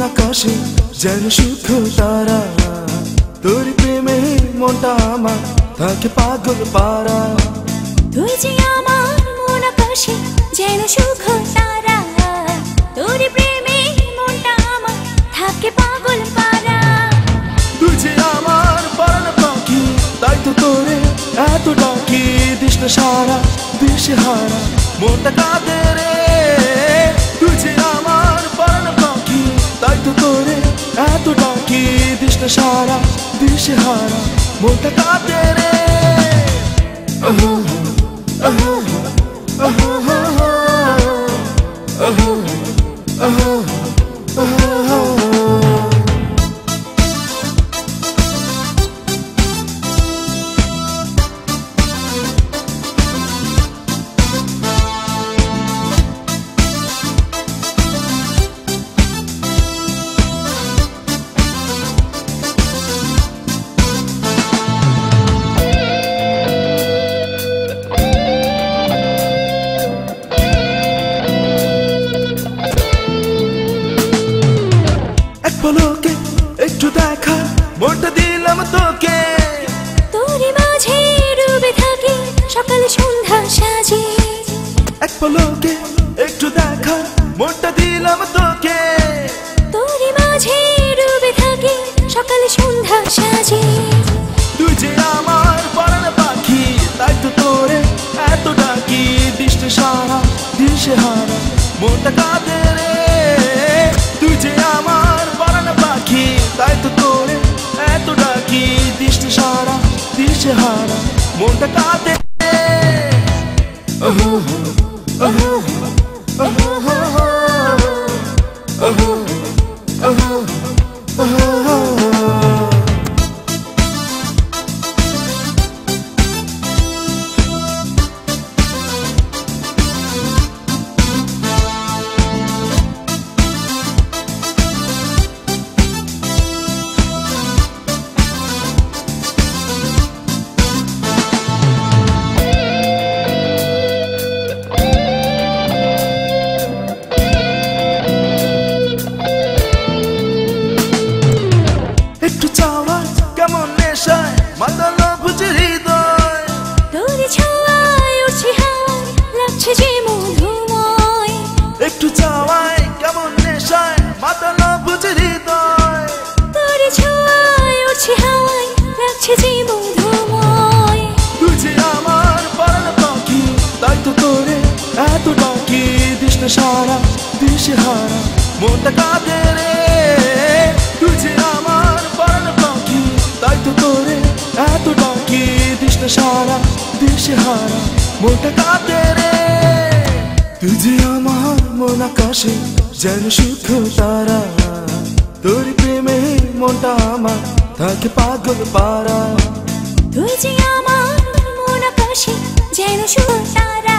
আকাশে যেন শুধু তারা, তোর প্রেমে মনটা আমার থাকে পাগল পারা। তুই যে আমার মন আকাশে যেন শুধু তারা, তোর প্রেমে মনটা আমার থাকে পাগল পারা। তুই যে আমার পরাণ পাখি, তাই তো তোরে এত ডাকি, দিস না সারা দিশে হারা মনটা কাঁদে রে। তুই যে আমার পরাণ পাখি, তাই তো তোরে এত ডাকি, দিস না সারা দিশে হারা মনটা কাঁদে রে। পলকে একটু দেখা মনটা দিলাম তোকে, তোরই মাঝে ডুবে থাকি সকাল সন্ধ্যা সাজে। এক পলকে একটু দেখা মনটা দিলাম তোকে, তোরই মাঝে ডুবে থাকি সকাল সন্ধ্যা সাজে। তুই যে আমার পরাণ পাখি, তাই তো তোরে এত ডাকি, দিস না সারা দিশে হারা মনটা কাঁদে রে। তুই যে আমার পরাণ পাখি, তাই তো তোরে এত ডাকি, দিস না সারা দিশে হারা মনটা কাঁদে। একটু চাওয়া কেমন নেশায় মাতাল বুঝে হৃদয়, তোর ছোঁয়ায় উঠছে হাওয়ায় লাগছে যে মধুময়। একটু চাওয়ায় কেমন নেশায় মাতাল বুঝে হৃদয়, তোর ছোঁয়ায় উঠছে হাওয়ায় লাগছে যে মধুময়। তুই যে আমার পরাণ পাখি, তাই তো তোরে এত ডাকি, দিস না সারা দিশে হারা মনটা কাঁদে রে। তুই যে আমার পরাণ পাখি, তাই তো তোরে এত ডাকি, দিস না সারা দিশে হারা মনটা কাঁদে রে। তুই যে আমার মন আকাশে যেন শুধু তারা, তোর প্রেমে মনটা আমার থাকে পাগল পারা। তুই যে আমার মন আকাশে যেন শুধু তারা,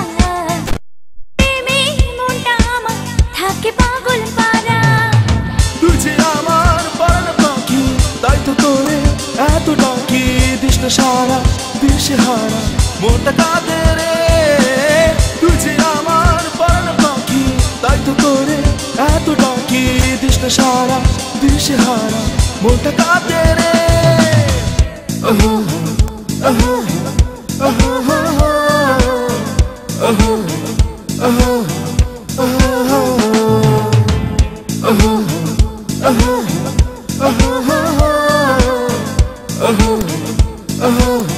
প্রেমে মনটা আমার থাকে পাগল পারা। তুই যে আমার পরাণ পাখি, তাই তো তোরে এত ডাকি, দিস না সারা দিশে হারা মনটা কাঁদে রে। তুই যে আমার পরাণ পাখি, তাই তো তোরে এত ডাকি, দিস না সারা দিশে হারা মনটা কাঁদে রে। Oh